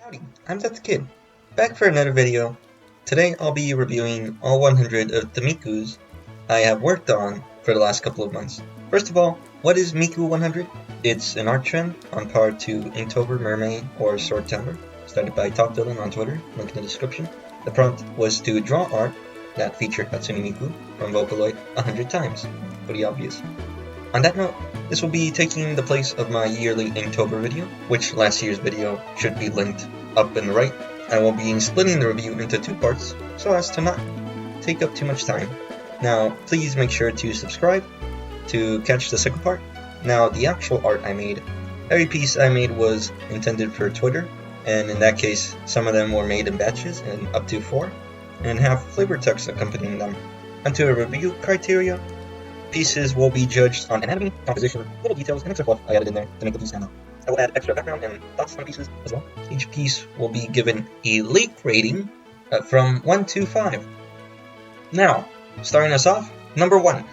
Howdy, I'm the Kid, back for another video. Today I'll be reviewing all 100 of the Mikus I have worked on for the last couple of months. First of all, what is Miku 100? It's an art trend on par to Inktober, Mermaid, or Swordtember, started by Top Villain on Twitter, link in the description. The prompt was to draw art that featured Hatsune Miku from Vocaloid 100 times. Pretty obvious. On that note, this will be taking the place of my yearly Inktober video, which last year's video should be linked up in the right. I will be splitting the review into two parts, so as to not take up too much time. Now, please make sure to subscribe to catch the second part. Now, the actual art I made, every piece I made was intended for Twitter, and in that case, some of them were made in batches, and up to 4, and have flavor text accompanying them. Onto a review criteria. Pieces will be judged on anatomy, composition, little details, and extra fluff I added in there to make the piece stand out. I will add extra background and thoughts on pieces as well. Each piece will be given a leak rating from 1 to 5. Now, starting us off, number 1.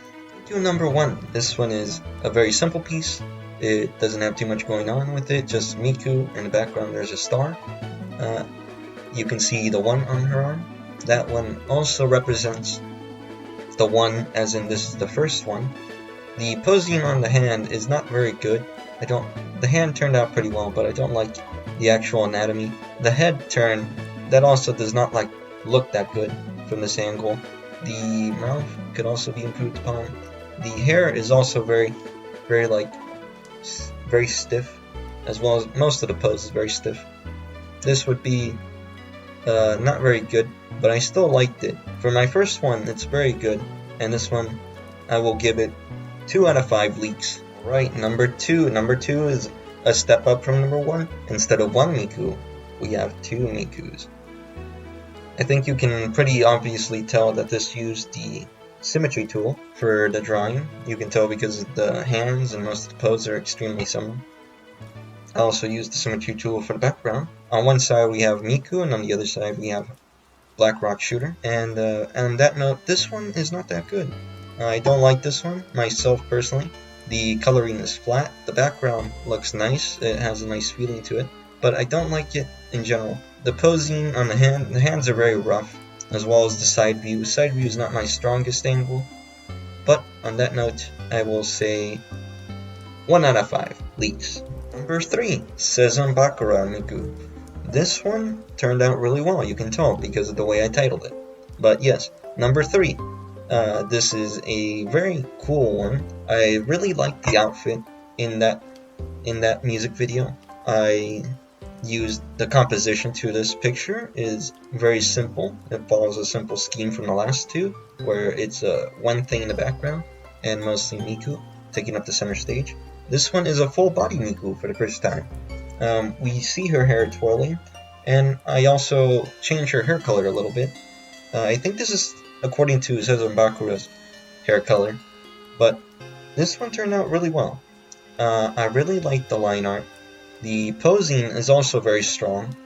Number 1. This one is a very simple piece. It doesn't have too much going on with it, just Miku. In the background there's a star. You can see the 1 on her arm. That one also represents the 1, as in this is the first one. The posing on the hand is not very good. The hand turned out pretty well, but I don't like the actual anatomy. The head turn, that also does not look that good from this angle. The mouth could also be improved upon. The hair is also very stiff, as well as most of the pose is very stiff. This would be not very good, but I still liked it. For my first one, it's very good, and this one, I will give it 2 out of 5 leaks. Right, number 2. Number 2 is a step up from number 1. Instead of 1 Miku, we have 2 Mikus. I think you can pretty obviously tell that this used the symmetry tool for the drawing. You can tell because the hands and most of the poses are extremely similar. I also used the symmetry tool for the background. On one side we have Miku, and on the other side we have Black Rock Shooter. And on that note, this one is not that good. I don't like this one, myself personally. The coloring is flat, the background looks nice, it has a nice feeling to it, but I don't like it in general. The posing on the hands are very rough, as well as the side view. The side view is not my strongest angle, but on that note, I will say 1 out of 5 leaks. Number 3, Seizon Bakura Miku. This one turned out really well, you can tell because of the way I titled it. But yes, number 3. This is a very cool one. I really like the outfit in that music video. I used the composition to this picture is very simple. It follows a simple scheme from the last two, where it's one thing in the background and mostly Miku taking up the center stage. This one is a full body Miku for the first time. We see her hair twirling, and I also changed her hair color a little bit. I think this is according to Seizon Bakura's hair color, but this one turned out really well. I really like the line art. The posing is also very strong.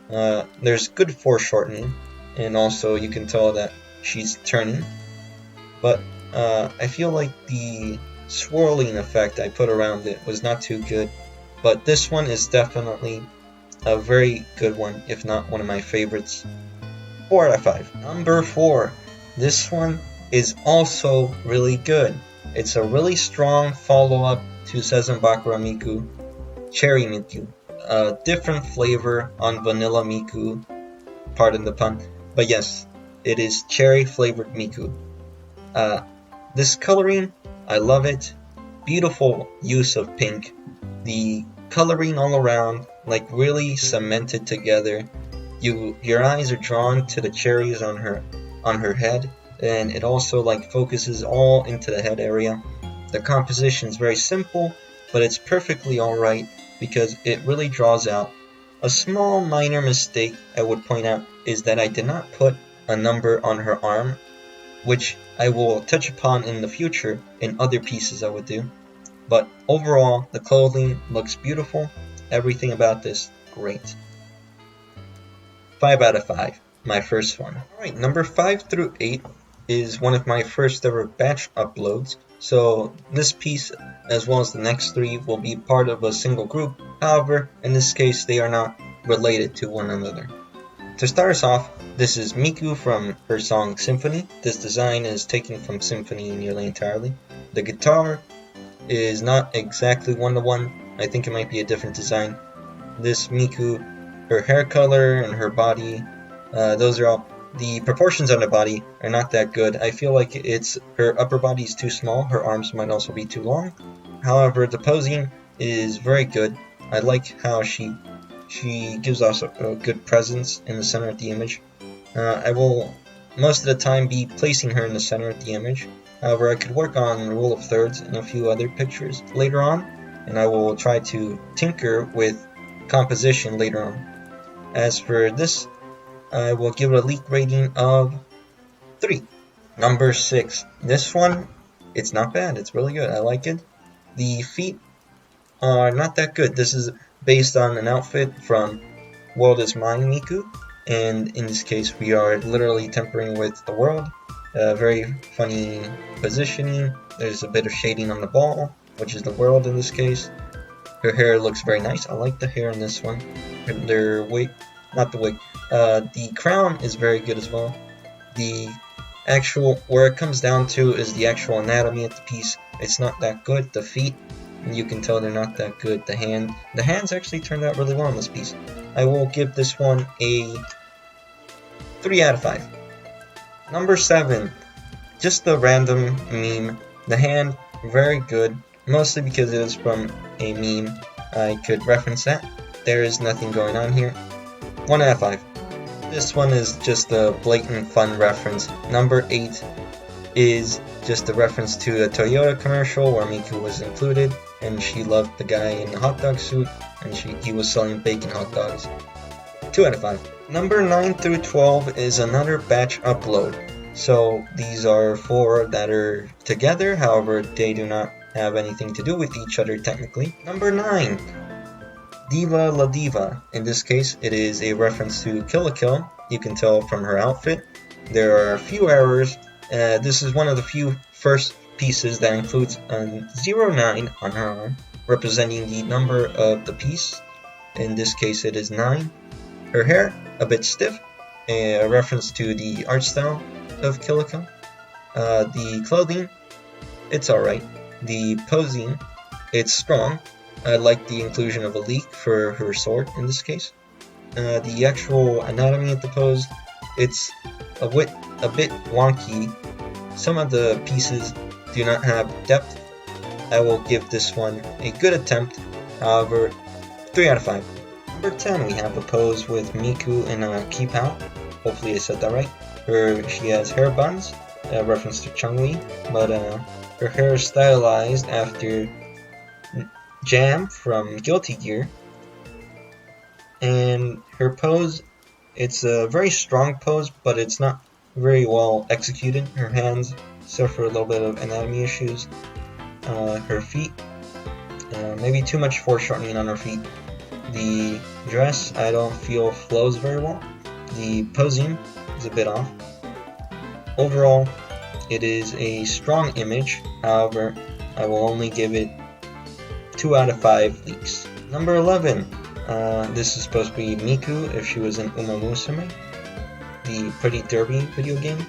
There's good foreshortening, and also you can tell that she's turning. But I feel like the swirling effect I put around it was not too good. But this one is definitely a very good one, if not one of my favorites. 4 out of 5. Number 4. This one is also really good. It's a really strong follow-up to Seizon Bakura Miku, Cherry Miku. A different flavor on Vanilla Miku, pardon the pun. But yes, it is cherry flavored Miku. This coloring, I love it. Beautiful use of pink. The coloring all around, really cemented together. Your eyes are drawn to the cherries on her head, and it also focuses all into the head area. The composition is very simple, but it's perfectly alright because it really draws out. A small minor mistake I would point out is that I did not put a number on her arm, which I will touch upon in the future in other pieces I would do. But overall, the clothing looks beautiful. Everything about this, great. 5 out of 5, my first one. Alright, number 5 through 8 is one of my first ever batch uploads, so this piece as well as the next 3 will be part of a single group. However, in this case they are not related to one another. To start us off, this is Miku from her song Symphony. This design is taken from Symphony nearly entirely. The guitar is not exactly one-to-one. I think it might be a different design. This Miku, her hair color and her body, those are all... The proportions on the body are not that good. I feel like her upper body is too small. Her arms might also be too long. However, the posing is very good. I like how she gives us a good presence in the center of the image. I will most of the time be placing her in the center of the image. However, I could work on rule of thirds and a few other pictures later on, and I will try to tinker with composition later on. As for this, I will give it a leak rating of 3. Number 6. This one, it's not bad. It's really good. I like it. The feet are not that good. This is based on an outfit from World is Mine Miku, and in this case we are literally tempering with the world. Very funny positioning. There's a bit of shading on the ball, which is the world in this case. Her hair looks very nice. I like the hair in this one. Their wig, not the wig. The crown is very good as well. The actual, where it comes down to is the actual anatomy of the piece. It's not that good. The feet, you can tell they're not that good. The hands actually turned out really well in this piece. I will give this one a 3 out of 5. Number 7, just a random meme. The hand, very good, mostly because it is from a meme. I could reference that. There is nothing going on here. 1 out of 5. This one is just a blatant fun reference. Number 8 is just a reference to a Toyota commercial where Miku was included, and she loved the guy in the hot dog suit, and he was selling bacon hot dogs. 2 out of 5. Number 9 through 12 is another batch upload. So these are 4 that are together, however they do not have anything to do with each other technically. Number 9. Diva La Diva. In this case, it is a reference to Kill la Kill. You can tell from her outfit. There are a few errors. This is one of the few first pieces that includes a 09 on her arm, representing the number of the piece. In this case, it is 9. Her hair, a bit stiff, a reference to the art style of Kill la Kill. The clothing, it's alright. The posing, it's strong. I like the inclusion of a leak for her sword in this case. The actual anatomy of the pose, it's a bit wonky. Some of the pieces do not have depth. I will give this one a good attempt, however, 3 out of 5. Number 10, we have a pose with Miku in a keep out. Hopefully I said that right. She has hair buns, a reference to Chun-Li, but her hair is stylized after Jam from Guilty Gear. And her pose, it's a very strong pose, but it's not very well executed. Her hands suffer a little bit of anatomy issues. Her feet, maybe too much foreshortening on her feet. The dress, I don't feel flows very well. The posing is a bit off. Overall, it is a strong image, however, I will only give it 2 out of 5 leaks. Number 11, this is supposed to be Miku if she was in Uma Musume, the Pretty Derby video game.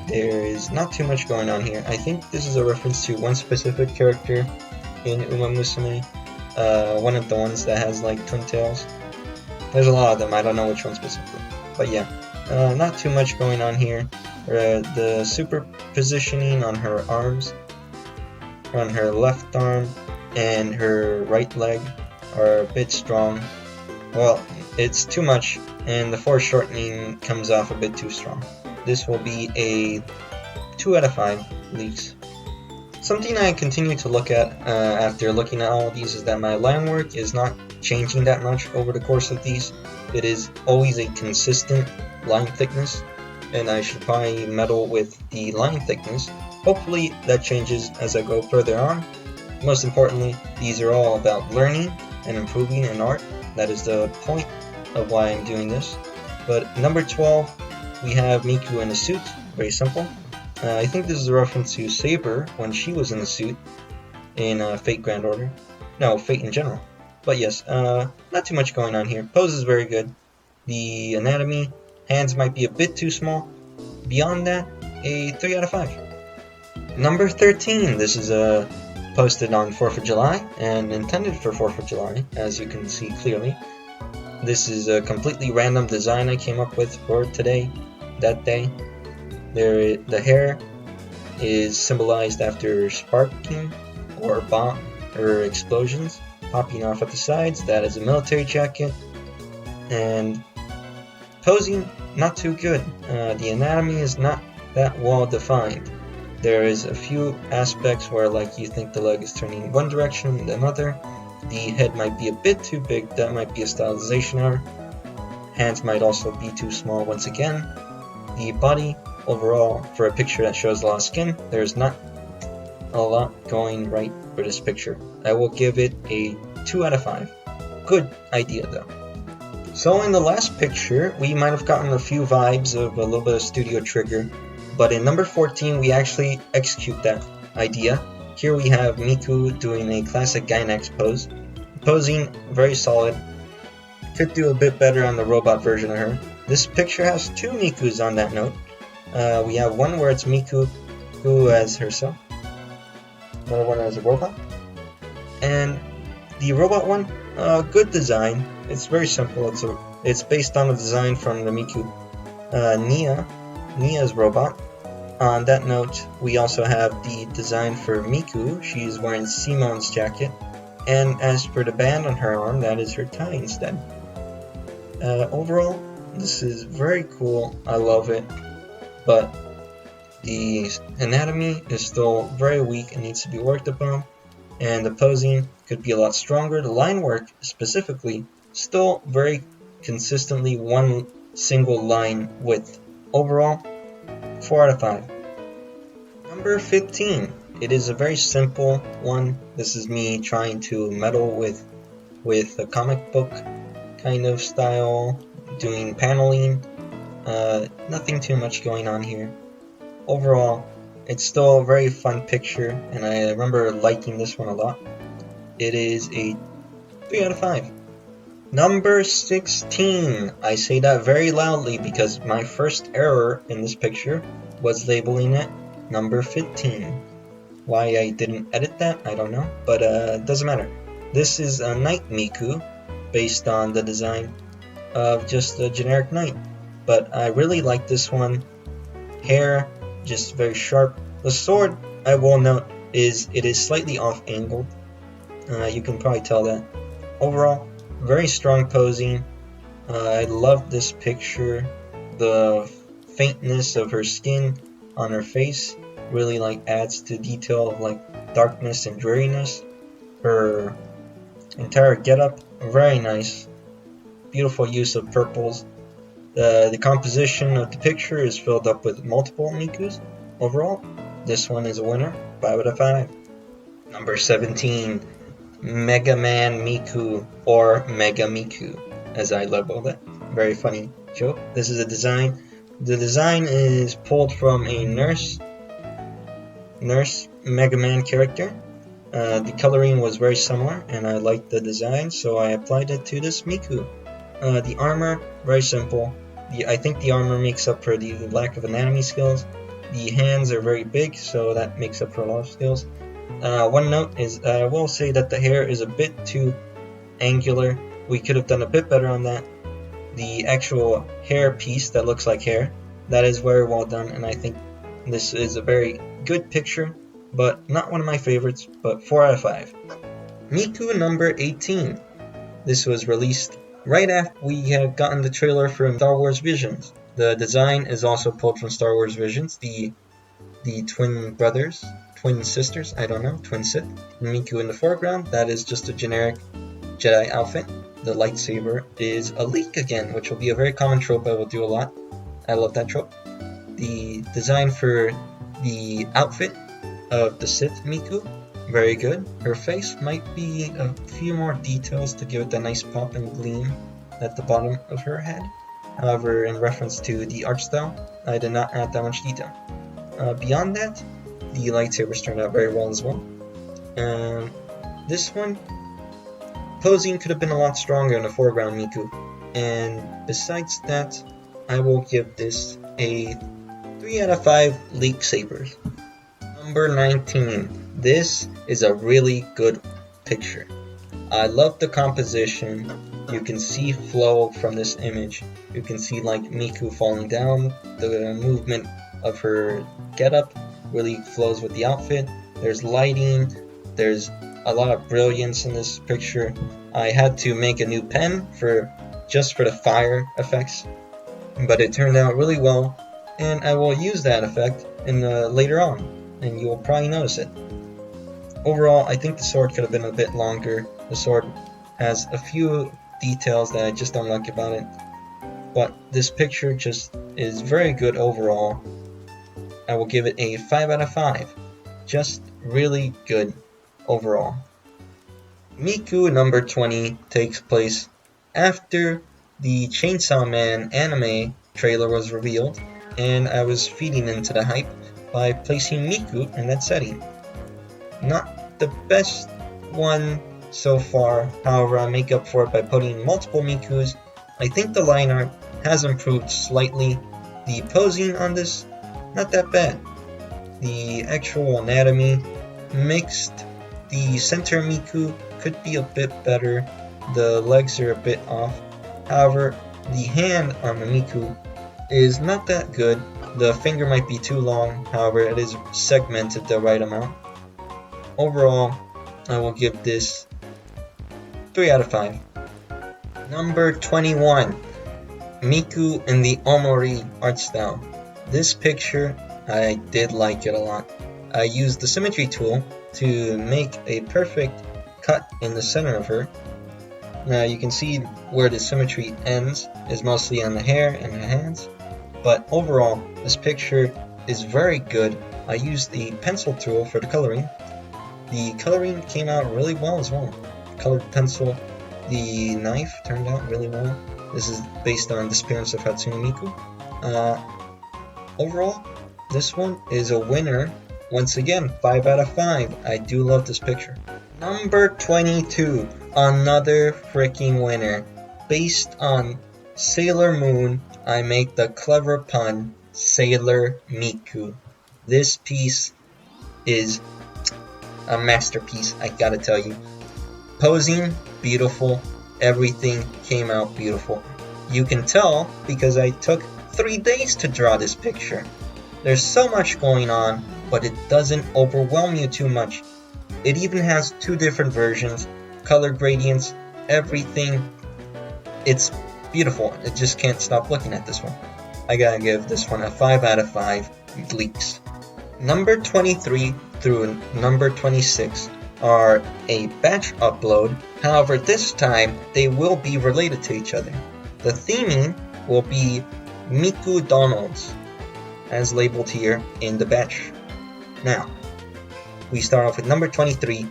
There is not too much going on here. I think this is a reference to one specific character in Uma Musume, one of the ones that has like twin tails. There's a lot of them, I don't know which one specifically. But yeah, not too much going on here. The super positioning on her arms, on her left arm and her right leg are a bit strong. Well, it's too much, and the foreshortening comes off a bit too strong. This will be a 2 out of 5 leaks. Something I continue to look at after looking at all of these is that my line work is not changing that much over the course of these. It is always a consistent line thickness, and I should probably meddle with the line thickness. Hopefully that changes as I go further on. Most importantly, these are all about learning and improving in art. That is the point of why I'm doing this. But number 12, we have Miku in a suit. Very simple. I think this is a reference to Saber when she was in the suit in Fate Grand Order. No, Fate in general. But yes, not too much going on here. Pose is very good. The anatomy, hands might be a bit too small. Beyond that, a 3 out of 5. Number 13, this is posted on 4th of July and intended for 4th of July, as you can see clearly. This is a completely random design I came up with for today, that day. The hair is symbolized after sparking or bomb or explosions popping off at the sides. That is a military jacket. And posing, not too good. The anatomy is not that well defined. There is a few aspects where like you think the leg is turning one direction and another. The head might be a bit too big, that might be a stylization error. Hands might also be too small once again. The body, overall, for a picture that shows a lot of skin, there's not a lot going right for this picture. I will give it a 2 out of 5. Good idea though. So in the last picture, we might have gotten a few vibes of a little bit of Studio Trigger, but in number 14 we actually execute that idea. Here we have Miku doing a classic Gainax pose. Posing, very solid. Could do a bit better on the robot version of her. This picture has 2 Mikus on that note. We have one where it's Miku who as herself, another one as a robot. And the robot one, good design. It's very simple. It's based on the design from the Miku Nia's robot. On that note, we also have the design for Miku. She's wearing Simone's jacket. And as for the band on her arm, that is her tie instead. Overall, this is very cool. I love it. But the anatomy is still very weak and needs to be worked upon. And the posing could be a lot stronger. The line work, specifically, still very consistently one single line width. Overall, 4 out of 5. Number 15. It is a very simple one. This is me trying to meddle with a comic book kind of style, doing paneling. Nothing too much going on here. Overall, it's still a very fun picture, and I remember liking this one a lot. It is a 3 out of 5. Number 16. I say that very loudly because my first error in this picture was labeling it number 15. Why I didn't edit that, I don't know, but it doesn't matter. This is a Knight Miku, based on the design of just a generic knight. But I really like this one. Hair, just very sharp. The sword, I will note, it is slightly off-angled. You can probably tell that. Overall, very strong posing. I love this picture. The faintness of her skin on her face really like adds to detail of like darkness and dreariness. Her entire getup, very nice. Beautiful use of purples. The composition of the picture is filled up with multiple Mikus. Overall, this one is a winner, 5 out of 5. Number 17, Mega Man Miku, or Mega Miku, as I labeled it. Very funny joke. This is a design. The design is pulled from a nurse Mega Man character. The coloring was very similar, and I liked the design, so I applied it to this Miku. The armor, very simple. I think the armor makes up for the lack of anatomy skills. The hands are very big, so that makes up for a lot of skills. One note is I will say that the hair is a bit too angular. We could have done a bit better on that. The actual hair piece that looks like hair, that is very well done, and I think this is a very good picture, but not one of my favorites, but 4 out of 5. Miku number 18. This was released right after we had gotten the trailer from Star Wars Visions. The design is also pulled from Star Wars Visions. The twin brothers, twin sisters, I don't know, twin Sith. Miku in the foreground, that is just a generic Jedi outfit. The lightsaber is a leak again, which will be a very common trope I will do a lot. I love that trope. The design for the outfit of the Sith Miku, very good. Her face might be a few more details to give it that nice pop and gleam at the bottom of her head. However, in reference to the art style, I did not add that much detail. Beyond that, the lightsabers turned out very well as well. This one, posing could have been a lot stronger in the foreground Miku. And besides that, I will give this a 3 out of 5 leak sabers. Number 19. This is a really good picture. I love the composition. You can see flow from this image. You can see like Miku falling down. The movement of her getup really flows with the outfit. There's lighting. There's a lot of brilliance in this picture. I had to make a new pen just for the fire effects, but it turned out really well, and I will use that effect later on, and you will probably notice it. Overall, I think the sword could have been a bit longer. The sword has a few details that I just don't like about it, but this picture just is very good overall. I will give it a 5 out of 5. Just really good overall. Miku number 20 takes place after the Chainsaw Man anime trailer was revealed, and I was feeding into the hype by placing Miku in that setting. Not the best one so far, however I make up for it by putting multiple Mikus. I think the line art has improved slightly. The posing on this, not that bad. The actual anatomy, mixed. The center Miku could be a bit better. The legs are a bit off. However, the hand on the Miku is not that good. The finger might be too long, however it is segmented the right amount. Overall, I will give this 3 out of 5. Number 21. Miku in the Omori art style. This picture, I did like it a lot. I used the symmetry tool to make a perfect cut in the center of her. Now you can see where the symmetry ends is mostly on the hair and her hands, but overall this picture is very good. I used the pencil tool for the coloring. The coloring came out really well as well. Colored pencil, the knife turned out really well. This is based on Disappearance of Hatsune Miku. Overall, this one is a winner. Once again, 5 out of 5. I do love this picture. Number 22, another freaking winner. Based on Sailor Moon, I make the clever pun, Sailor Miku. This piece is a masterpiece, I gotta tell you. Posing, beautiful. Everything came out beautiful. You can tell because I took 3 days to draw this picture. There's so much going on, but it doesn't overwhelm you too much. It even has 2 different versions, color gradients, everything. It's beautiful. I just can't stop looking at this one. I gotta give this one a 5 out of 5 leaks. Number 23 through number 26 are a batch upload. However, this time they will be related to each other. The theming will be Miku Donalds, as labeled here in the batch. Now, we start off with number 23.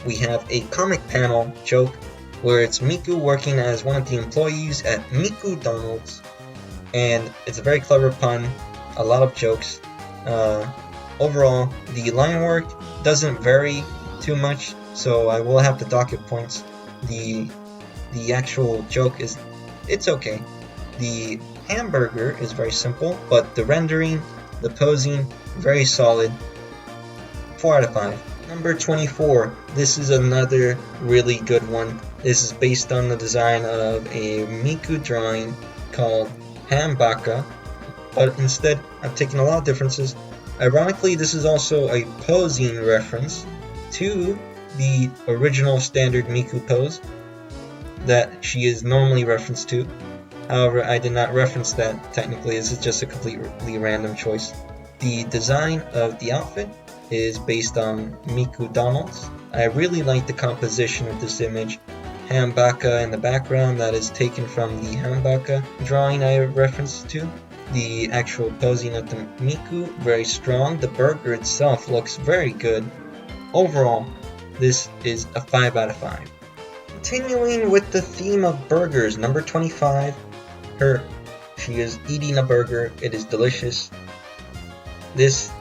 We have a comic panel joke where it's Miku working as one of the employees at Miku Donalds, and it's a very clever pun, a lot of jokes. Overall, the line work doesn't vary too much, so I will have to dock it points. The actual joke it's okay. The hamburger is very simple, but the rendering, the posing, very solid. 4 out of 5. Number 24. This is another really good one. This is based on the design of a Miku drawing called Hambaka, but instead I've taken a lot of differences. Ironically, this is also a posing reference to the original standard Miku pose that she is normally referenced to. However, I did not reference that technically. This is just a completely random choice. The design of the outfit is based on Miku Donalds. I really like the composition of this image. Hambaka in the background, that is taken from the Hambaka drawing I referenced to. The actual posing of the Miku, very strong. The burger itself looks very good. Overall, this is a 5 out of 5. Continuing with the theme of burgers, number 25. She is eating a burger. It is delicious. This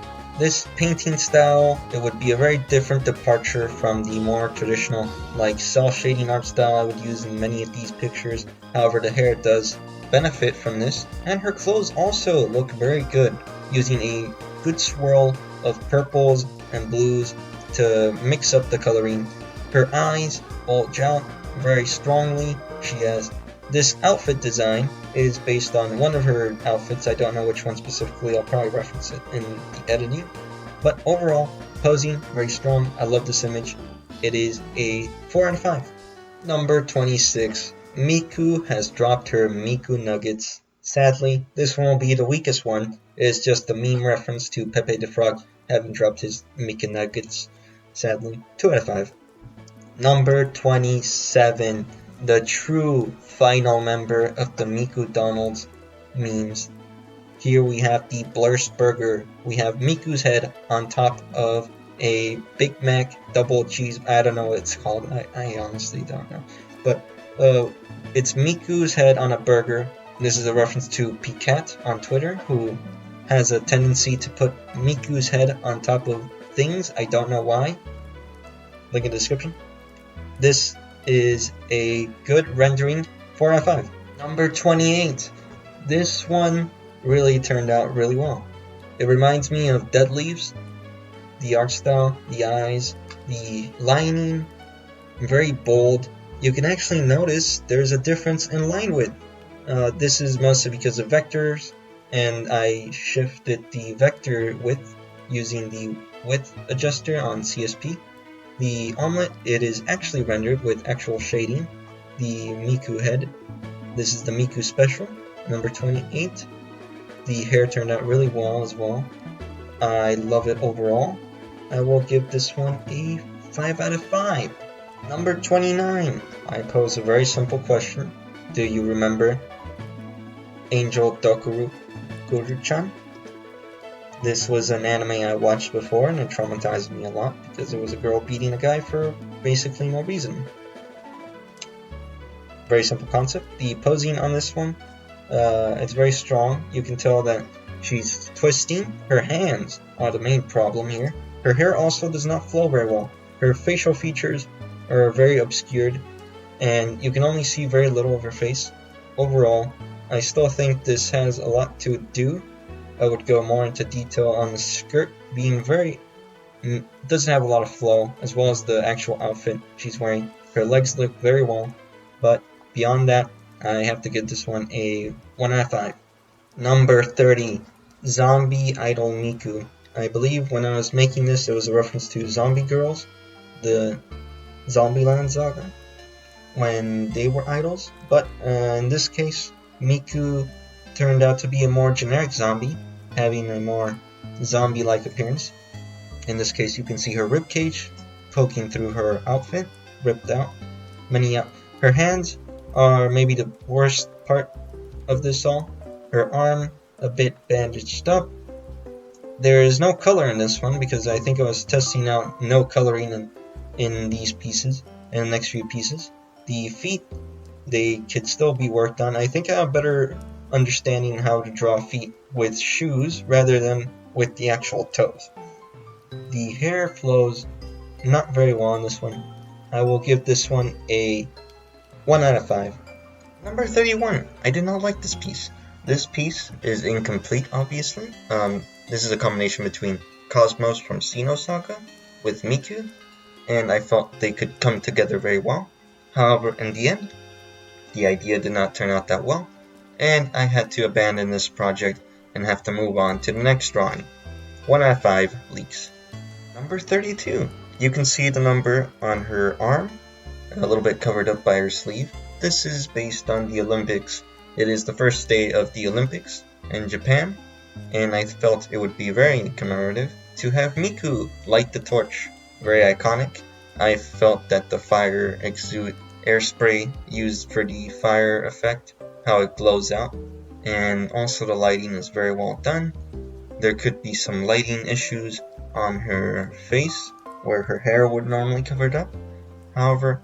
This painting style, it would be a very different departure from the more traditional, like cell shading art style I would use in many of these pictures. However, the hair does benefit from this, and her clothes also look very good, using a good swirl of purples and blues to mix up the coloring. Her eyes bulge out very strongly. She has this outfit design is based on one of her outfits. I don't know which one specifically. I'll probably reference it in the editing. But overall, posing, very strong. I love this image. It is a 4 out of 5. Number 26. Miku has dropped her Miku Nuggets. Sadly, this one will be the weakest one. It is just a meme reference to Pepe the Frog having dropped his Miku Nuggets. Sadly, 2 out of 5. Number 27. The true final member of the Miku Donald's memes. Here we have the Blurst Burger. We have Miku's head on top of a Big Mac double cheese. I don't know what it's called. I honestly don't know. But it's Miku's head on a burger. This is a reference to Picat on Twitter, who has a tendency to put Miku's head on top of things. I don't know why. Link in the description. This is a good rendering, 4 out of 5. Number 28. This one really turned out really well. It reminds me of Dead Leaves. The art style, the eyes, the lining, very bold. You can actually notice there's a difference in line width. This is mostly because of vectors, and I shifted the vector width using the width adjuster on CSP. The omelet, it is actually rendered with actual shading. The Miku head, this is the Miku special, number 28. The hair turned out really well as well. I love it overall. I will give this one a 5 out of 5. Number 29. I pose a very simple question. Do you remember Angel Dokuru Guru-chan? This was an anime I watched before, and it traumatized me a lot because it was a girl beating a guy for basically no reason. Very simple concept. The posing on this one, it's very strong. You can tell that she's twisting. Her hands are the main problem here. Her hair also does not flow very well. Her facial features are very obscured, and you can only see very little of her face. Overall, I still think this has a lot to do. I would go more into detail on the skirt being doesn't have a lot of flow, as well as the actual outfit she's wearing. Her legs look very well, but beyond that, I have to give this one a 1 out of 5. Number 30. Zombie Idol Miku. I believe when I was making this, it was a reference to Zombie Girls, the Zombieland saga, when they were idols. But in this case, Miku turned out to be a more generic zombie, having a more zombie-like appearance. In this case, you can see her ribcage poking through her outfit, ripped out. Her hands are maybe the worst part of this all. Her arm a bit bandaged up. There is no color in this one because I think I was testing out no coloring in these pieces and the next few pieces. The feet, they could still be worked on. I think I have better understanding how to draw feet with shoes rather than with the actual toes. The hair flows not very well on this one. I will give this one a 1 out of 5. Number 31. I did not like this piece. This piece is incomplete, obviously. This is a combination between Cosmos from Xenosaga with Miku, and I felt they could come together very well. However, in the end, the idea did not turn out that well, and I had to abandon this project and have to move on to the next drawing. 1 out of 5 leaks. Number 32. You can see the number on her arm, a little bit covered up by her sleeve. This is based on the Olympics. It is the first day of the Olympics in Japan, and I felt it would be very commemorative to have Miku light the torch. Very iconic. I felt that the fire exude air spray used for the fire effect, how it glows out, and also the lighting is very well done. There could be some lighting issues on her face where her hair would normally cover it up. However,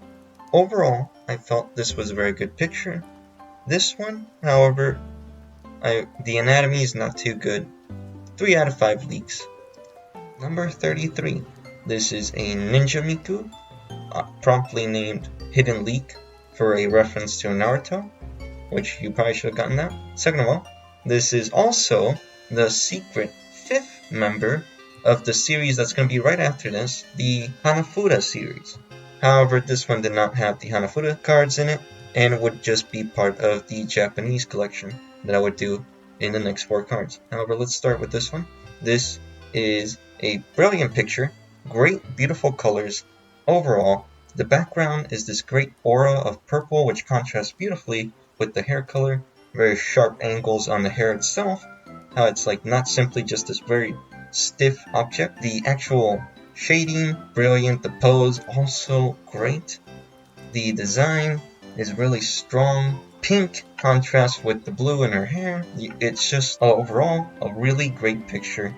overall, I felt this was a very good picture. This one, however, the anatomy is not too good. 3 out of 5 leaks. Number 33. This is a Ninja Miku, promptly named Hidden Leak for a reference to Naruto, which you probably should have gotten that. Second of all, this is also the secret 5th member of the series that's going to be right after this, the Hanafuda series. However, this one did not have the Hanafuda cards in it, and would just be part of the Japanese collection that I would do in the next 4 cards. However, let's start with this one. This is a brilliant picture, great beautiful colors. Overall, the background is this great aura of purple which contrasts beautifully with the hair color, very sharp angles on the hair itself, how it's like not simply just this very stiff object. The actual shading, brilliant, the pose, also great. The design is really strong. Pink contrasts with the blue in her hair. It's just overall a really great picture.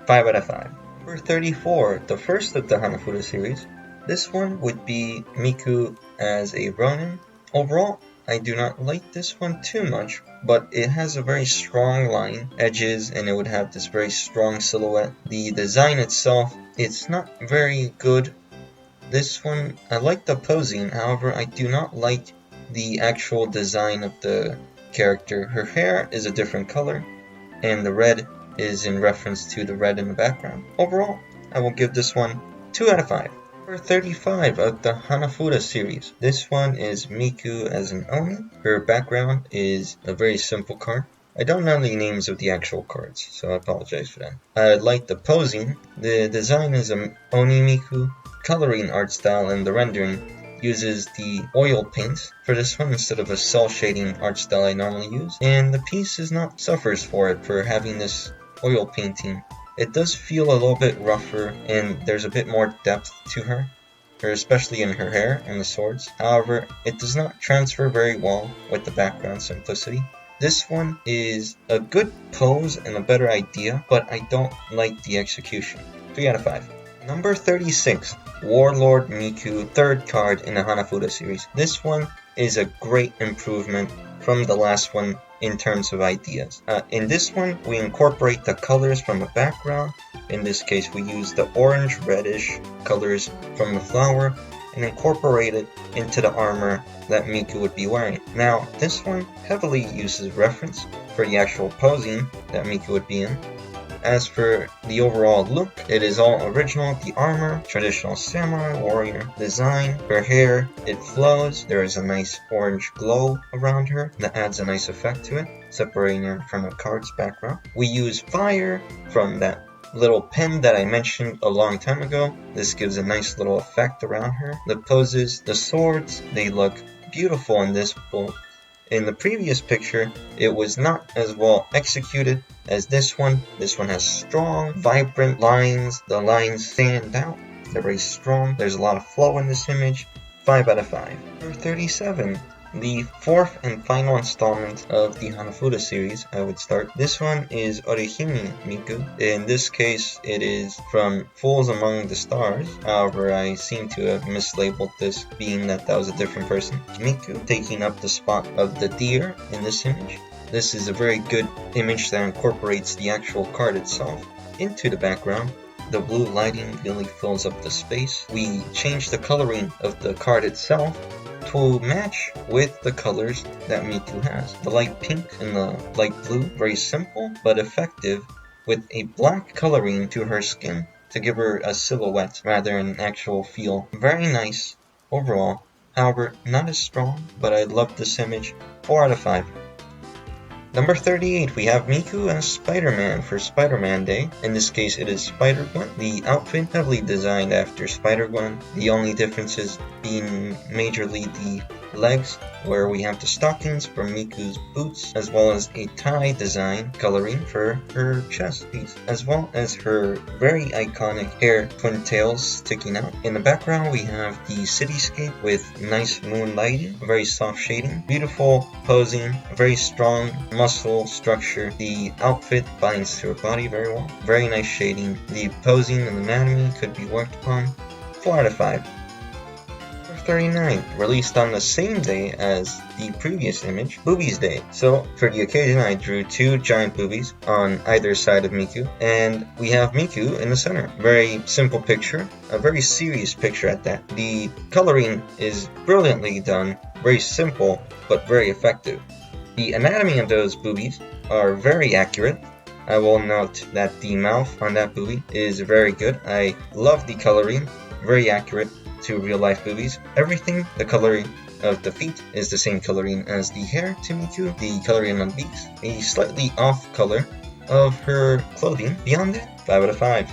5 out of 5. Number 34, the first of the Hanafuda series. This one would be Miku as a Ronin. Overall, I do not like this one too much, but it has a very strong line, edges, and it would have this very strong silhouette. The design itself, it's not very good. This one, I like the posing, however, I do not like the actual design of the character. Her hair is a different color, and the red is in reference to the red in the background. Overall, I will give this one 2 out of 5. Number 35 of the Hanafuda series. This one is Miku as an Oni. Her background is a very simple card. I don't know the names of the actual cards, so I apologize for that. I like the posing. The design is a Oni Miku. Coloring art style and the rendering uses the oil paints for this one instead of a cell shading art style I normally use. And the piece suffers for it for having this oil painting. It does feel a little bit rougher, and there's a bit more depth to her, especially in her hair and the swords. However, it does not transfer very well with the background simplicity. This one is a good pose and a better idea, but I don't like the execution. 3 out of 5. Number 36, Warlord Miku, 3rd card in the Hanafuda series. This one is a great improvement from the last one in terms of ideas. In this one, we incorporate the colors from the background. In this case, we use the orange-reddish colors from the flower and incorporate it into the armor that Miku would be wearing. Now, this one heavily uses reference for the actual posing that Miku would be in. As for the overall look, it is all original. The armor, traditional samurai warrior design. Her hair, it flows. There is a nice orange glow around her that adds a nice effect to it, separating her from the card's background. We use fire from that little pen that I mentioned a long time ago. This gives a nice little effect around her. The poses, the swords, they look beautiful in this book. In the previous picture, it was not as well executed as this one. This one has strong, vibrant lines. The lines stand out. They're very strong. There's a lot of flow in this image. 5 out of 5. Number 37. The 4th and final installment of the Hanafuda series, I would start. This one is Orihime Miku. In this case, it is from Fools Among the Stars. However, I seem to have mislabeled this, being that was a different person. Miku taking up the spot of the deer in this image. This is a very good image that incorporates the actual card itself into the background. The blue lighting really fills up the space. We change the coloring of the card itself to match with the colors that Miku has. The light pink and the light blue, very simple but effective, with a black coloring to her skin to give her a silhouette rather than an actual feel. Very nice overall. However, not as strong, but I love this image. 4 out of 5. Number 38, we have Miku as Spider-Man for Spider-Man Day. In this case, it is Spider-Gwen. The outfit heavily designed after Spider-Gwen. The only differences being majorly the legs, where we have the stockings for Miku's boots, as well as a tie design coloring for her chest piece, as well as her very iconic hair twin tails sticking out. In the background, we have the cityscape with nice moon lighting, very soft shading, beautiful posing, very strong muscle structure. The outfit binds to her body very well, very nice shading. The posing and anatomy could be worked upon. 4 out of 5. Number 39, released on the same day as the previous image, Boobies Day. So for the occasion, I drew 2 giant boobies on either side of Miku, and we have Miku in the center. Very simple picture, a very serious picture at that. The coloring is brilliantly done, very simple, but very effective. The anatomy of those boobies are very accurate. I will note that the mouth on that boobie is very good. I love the coloring, very accurate to real life boobies. Everything, the coloring of the feet is the same coloring as the hair to Miku, the coloring on the beaks, a slightly off color of her clothing. Beyond that, 5 out of 5.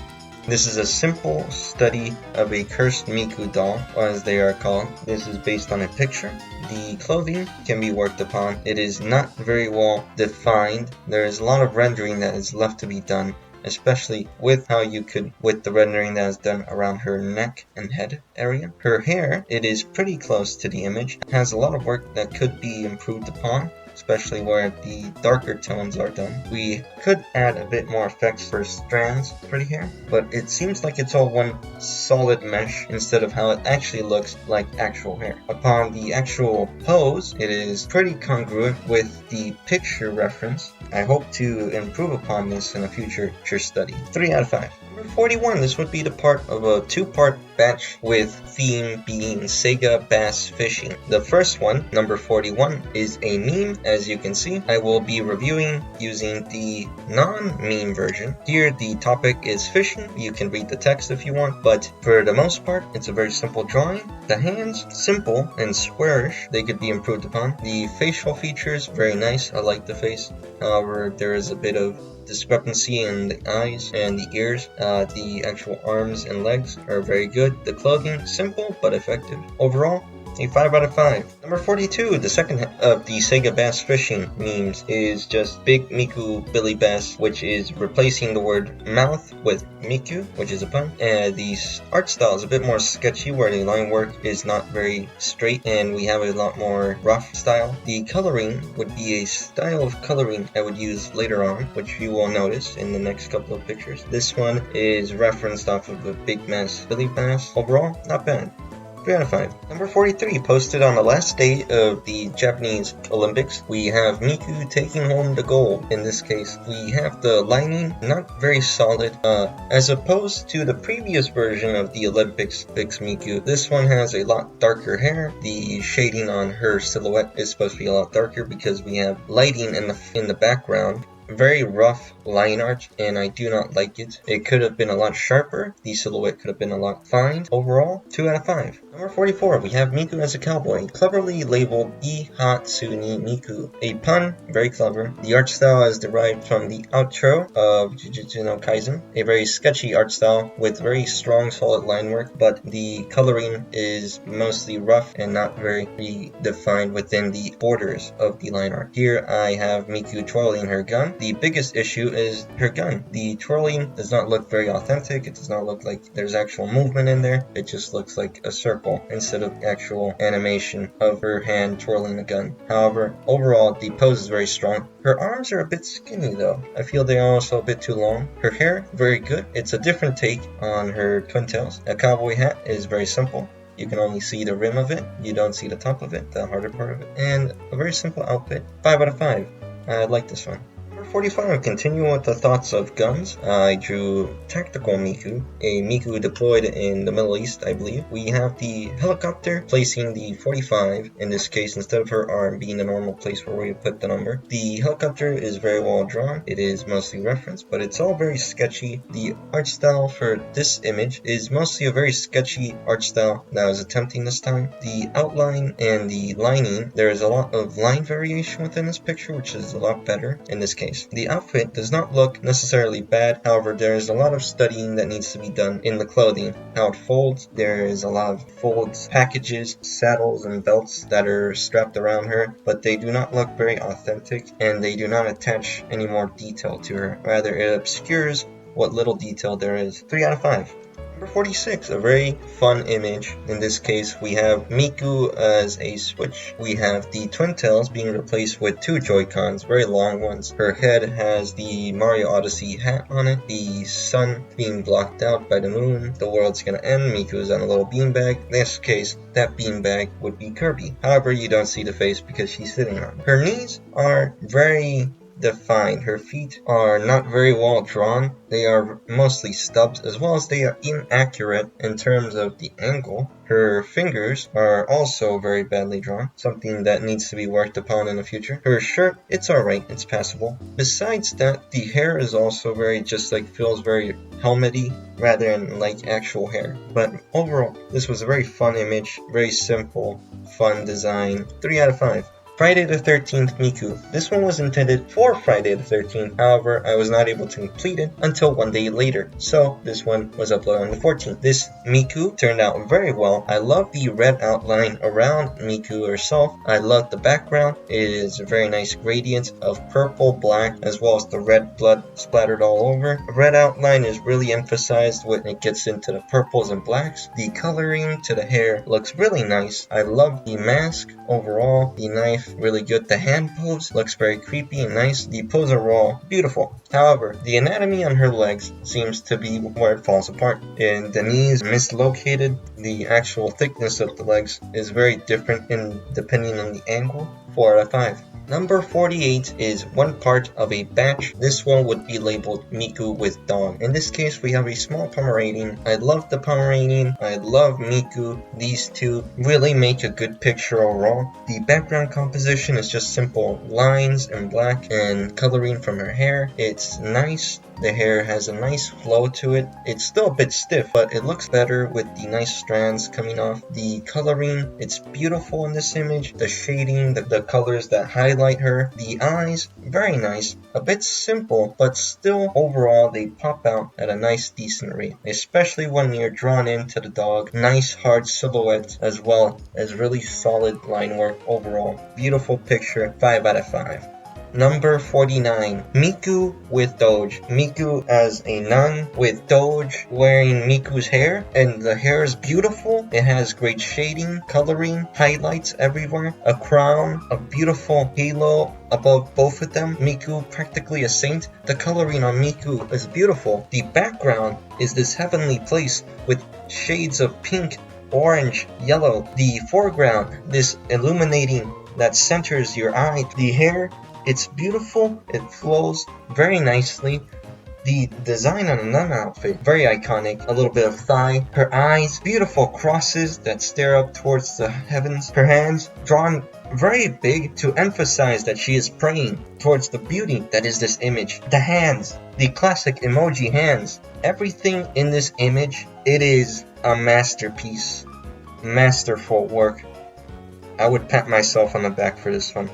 This is a simple study of a cursed Miku doll, as they are called. This is based on a picture. The clothing can be worked upon. It is not very well defined. There is a lot of rendering that is left to be done, especially with the rendering that is done around her neck and head area. Her hair, it is pretty close to the image. It has a lot of work that could be improved upon, especially where the darker tones are done. We could add a bit more effects for strands for the hair, but it seems like it's all one solid mesh instead of how it actually looks like actual hair. Upon the actual pose, it is pretty congruent with the picture reference. I hope to improve upon this in a future study. 3 out of 5. Number 41, this would be the part of a 2-part batch with theme being Sega Bass Fishing. The first one, number 41, is a meme. As you can see, I will be reviewing using the non-meme version. Here the topic is fishing. You can read the text if you want, but for the most part, it's a very simple drawing. The hands, simple and squarish. They could be improved upon. The facial features, very nice. I like the face. However, there is a bit of discrepancy in the eyes and the ears. The actual arms and legs are very good. The clothing, simple but effective. Overall, a 5 out of 5. Number 42, the second of the Sega Bass Fishing memes, is just Big Miku Billy Bass, which is replacing the word mouth with Miku, which is a pun. And the art style is a bit more sketchy, where the line work is not very straight, and we have a lot more rough style. The coloring would be a style of coloring I would use later on, which you will notice in the next couple of pictures. This one is referenced off of a Big Bass Billy Bass. Overall, not bad. 3 out of 5. Number 43, posted on the last day of the Japanese Olympics. We have Miku taking home the gold. In this case, we have the lining not very solid. As opposed to the previous version of the Olympics Fix Miku, this one has a lot darker hair. The shading on her silhouette is supposed to be a lot darker because we have lighting in the background. Very rough line art, and I do not like it. It could have been a lot sharper. The silhouette could have been a lot fine. Overall, 2 out of 5. Number 44, we have Miku as a cowboy, cleverly labeled Ihatsuni Miku. A pun, very clever. The art style is derived from the outro of Jujutsu no Kaisen. A very sketchy art style with very strong solid line work, but the coloring is mostly rough and not very defined within the borders of the line art. Here I have Miku twirling her gun. The biggest issue is her gun. The twirling does not look very authentic. It does not look like there's actual movement in there. It just looks like a circle instead of actual animation of her hand twirling a gun. However, overall, the pose is very strong. Her arms are a bit skinny though. I feel they are also a bit too long. Her hair, very good. It's a different take on her twin tails. A cowboy hat is very simple. You can only see the rim of it. You don't see the top of it, the harder part of it. And a very simple outfit. 5 out of 5. I like this one. 45, continuing with the thoughts of guns, I drew Tactical Miku, a Miku deployed in the Middle East, I believe. We have the helicopter placing the 45, in this case, instead of her arm being the normal place where we put the number. The helicopter is very well drawn. It is mostly referenced, but it's all very sketchy. The art style for this image is mostly a very sketchy art style that I was attempting this time. The outline and the lining, there is a lot of line variation within this picture, which is a lot better in this case. The outfit does not look necessarily bad, however there is a lot of studying that needs to be done in the clothing. How it folds, there is a lot of folds, packages, saddles, and belts that are strapped around her, but they do not look very authentic, and they do not attach any more detail to her. Rather, it obscures what little detail there is. 3 out of 5. Number 46, a very fun image. In this case, we have Miku as a Switch. We have the Twin Tails being replaced with two Joy-Cons, very long ones. Her head has the Mario Odyssey hat on it, the sun being blocked out by the moon, the world's gonna end, Miku's on a little beanbag. In this case, that beanbag would be Kirby. However, you don't see the face because she's sitting on it. Her knees are very defined. Her feet are not very well drawn. They are mostly stubs, as well as they are inaccurate in terms of the angle. Her fingers are also very badly drawn, something that needs to be worked upon in the future. Her shirt, it's alright, it's passable. Besides that, the hair is also feels very helmety rather than like actual hair. But overall, this was a very fun image, very simple, fun design. 3 out of 5. Friday the 13th Miku. This one was intended for Friday the 13th, however, I was not able to complete it until one day later, so this one was uploaded on the 14th. This Miku turned out very well. I love the red outline around Miku herself. I love the background. It is a very nice gradient of purple, black, as well as the red blood splattered all over. The red outline is really emphasized when it gets into the purples and blacks. The coloring to the hair looks really nice. I love the mask overall. The knife, really good. The hand pose looks very creepy and nice. The pose overall, beautiful. However, the anatomy on her legs seems to be where it falls apart. And the knees mislocated. The actual thickness of the legs is very different depending on the angle. 4 out of 5. Number 48 is one part of a batch. This one would be labeled Miku with dog. In this case, we have a small Pomeranian. I love the Pomeranian. I love Miku. These two really make a good picture overall. The background composition is just simple lines and black and coloring from her hair. It's nice. The hair has a nice flow to it. It's still a bit stiff, but it looks better with the nice strands coming off. The coloring, it's beautiful in this image. The shading, the colors that highlight her. The eyes, very nice. A bit simple, but still overall they pop out at a nice decent rate. Especially when you're drawn into the dog. Nice hard silhouette as well as really solid line work overall. Beautiful picture, 5 out of 5. Number 49, Miku with Doge. Miku as a nun with Doge wearing Miku's hair, and the hair is beautiful. It has great shading, coloring, highlights everywhere, a crown, a beautiful halo above both of them. Miku practically a saint. The coloring on Miku is beautiful. The background is this heavenly place with shades of pink, orange, yellow. The foreground, this illuminating that centers your eye. The hair, it's beautiful, it flows very nicely. The design on the nun outfit, very iconic. A little bit of thigh. Her eyes, beautiful crosses that stare up towards the heavens. Her hands, drawn very big to emphasize that she is praying towards the beauty that is this image. The hands, the classic emoji hands. Everything in this image, it is a masterpiece. Masterful work. I would pat myself on the back for this one.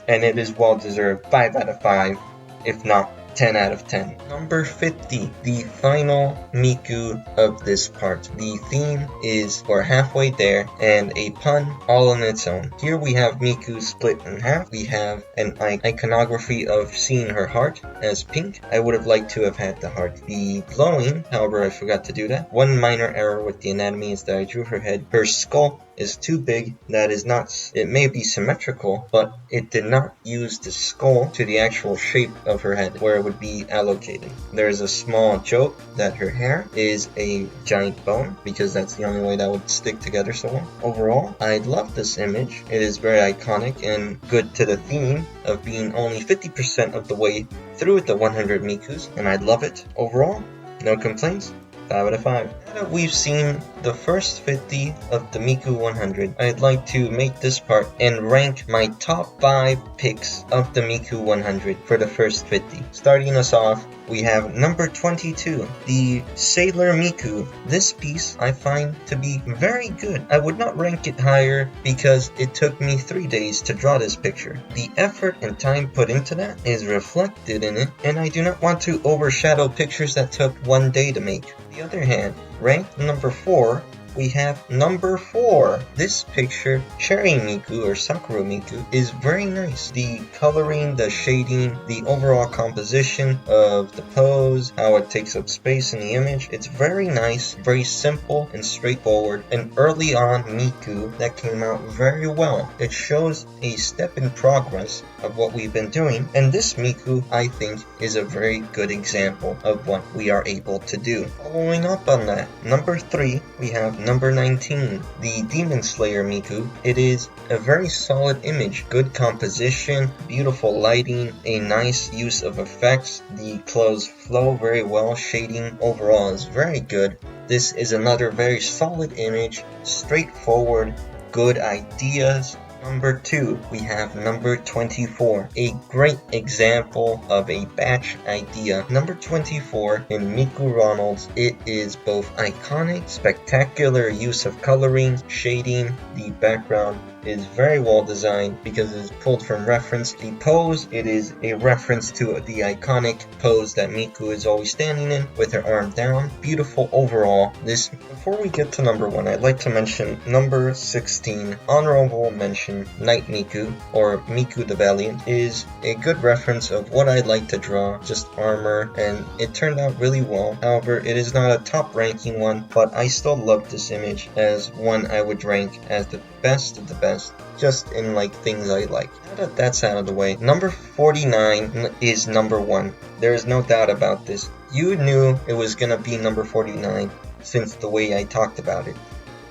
And it is well deserved. 5 out of 5, if not 10 out of 10. Number 50, the final Miku of this part. The theme is we're halfway there and a pun all on its own. Here we have Miku split in half. We have an iconography of seeing her heart as pink. I would have liked to have had the heart be glowing, however I forgot to do that. One minor error with the anatomy is that I drew her head. Her skull is too big. That is not, it may be symmetrical, but it did not use the skull to the actual shape of her head where it would be allocated. There is a small joke that her hair is a giant bone because that's the only way that would stick together so well. Overall, I love this image. It is very iconic and good to the theme of being only 50% of the way through the 100 Mikus, and I love it. Overall, no complaints. 5 out of 5. Now that we've seen the first 50 of the Miku 100, I'd like to make this part and rank my top 5 picks of the Miku 100 for the first 50. Starting us off, we have number 22, the Sailor Miku. This piece I find to be very good. I would not rank it higher because it took me 3 days to draw this picture. The effort and time put into that is reflected in it, and I do not want to overshadow pictures that took 1 day to make. On the other hand, ranked number 4 we have number 4. This picture, Cherry Miku or Sakura Miku, is very nice. The coloring, the shading, the overall composition of the pose, how it takes up space in the image, it's very nice, very simple and straightforward. And early on Miku that came out very well. It shows a step in progress of what we've been doing, and this Miku, I think, is a very good example of what we are able to do. Following up on that, number 3, we have number 19, the Demon Slayer Miku. It is a very solid image, good composition, beautiful lighting, a nice use of effects, the clothes flow very well, shading overall is very good. This is another very solid image, straightforward, good ideas. Number 2, we have number 24, a great example of a batch idea. Number 24 in Miku Ronald's, it is both iconic, spectacular use of coloring, shading, the background is very well designed because it is pulled from reference. The pose, it is a reference to the iconic pose that Miku is always standing in with her arm down. Beautiful overall. Before we get to number 1, I'd like to mention number 16, honorable mention, Night Miku, or Miku the Valiant, is a good reference of what I'd like to draw, just armor, and it turned out really well. However, it is not a top ranking one, but I still love this image as one I would rank as the best of the best, just in like things I like. Now that that's out of the way, number 49 is number 1. There is no doubt about this. You knew it was gonna be number 49 since the way I talked about it.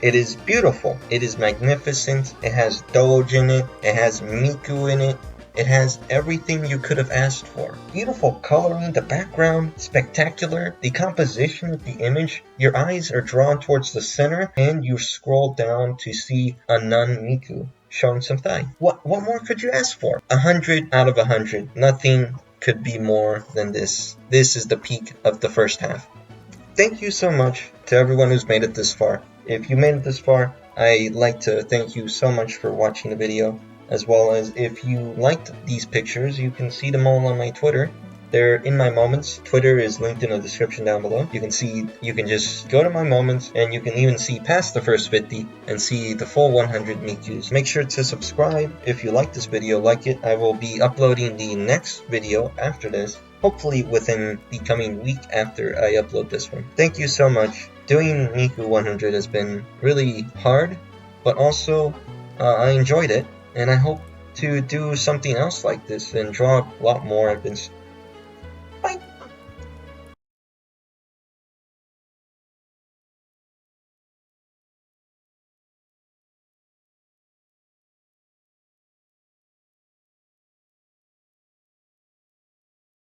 It is beautiful. It is magnificent. It has Doge in it. It has Miku in it. It has everything you could have asked for. Beautiful coloring, the background, spectacular, the composition of the image. Your eyes are drawn towards the center and you scroll down to see a nun Miku showing some thigh. What more could you ask for? 100 out of 100. Nothing could be more than this. This is the peak of the first half. Thank you so much to everyone who's made it this far. If you made it this far, I'd like to thank you so much for watching the video. As well as if you liked these pictures, you can see them all on my Twitter. They're in my moments. Twitter is linked in the description down below. You can just go to my moments and you can even see past the first 50 and see the full 100 Mikus. Make sure to subscribe if you like this video, like it. I will be uploading the next video after this, hopefully within the coming week after I upload this one. Thank you so much. Doing Miku 100 has been really hard, but also I enjoyed it. And I hope to do something else like this and draw a lot more. I've been